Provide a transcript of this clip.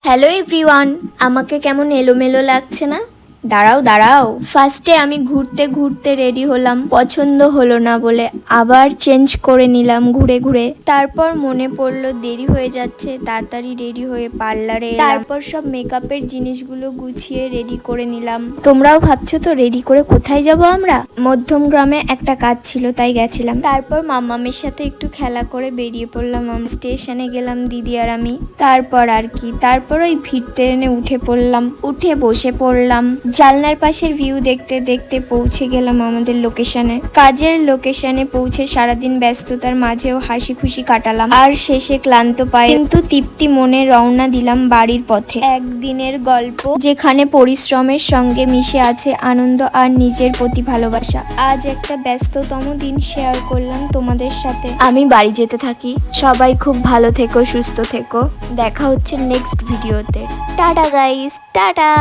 Hello everyone, আমাকে কেমন এলোমেলো লাগছে না? দাঁড়াও দাঁড়াও, ফার্স্টে আমি ঘুরতে ঘুরতে রেডি হলাম, পছন্দ হলো না বলে আবার চেঞ্জ করে নিলাম ঘুরে ঘুরে। তারপর মনে পড়লো দেরি হয়ে যাচ্ছে, তাড়াতাড়ি রেডি হয়ে পার্লারে এলাম। তারপর সব মেকআপের জিনিসগুলো গুছিয়ে রেডি করে নিলাম। তোমরাও ভাবছো তো রেডি করে কোথায় যাব আমরা? মধ্যম গ্রামে একটা কাজ ছিল তাই গেছিলাম। তারপর মামামের সাথে একটু খেলা করে বেরিয়ে পড়লাম। স্টেশনে গেলাম দিদি আর আমি। তারপর আর কি, তারপর ওই ভিড় ট্রেনে উঠে পড়লাম, উঠে বসে পড়লাম। জানলার পাশের ভিউ দেখতে দেখতে পৌঁছে গেলাম আমাদের লোকেশনে। কাজের লোকেশনে পৌঁছে সারাদিন ব্যস্ততার মাঝেও হাসি খুশি কাটালাম, আর শেষে ক্লান্ত পায়ে কিন্তু তৃপ্তি মনে রওনা দিলাম বাড়ির পথে। একদিনের গল্প যেখানে পরিশ্রমের সঙ্গে মিশে আছে আনন্দ আর নিজের প্রতি ভালোবাসা। আজ একটা ব্যস্ততম দিন শেয়ার করলাম তোমাদের সাথে। আমি বাড়ি যেতে থাকি। সবাই খুব ভালো থেকো, সুস্থ থেকো। দেখা হচ্ছে নেক্সট ভিডিওতে। Tata guys, tata.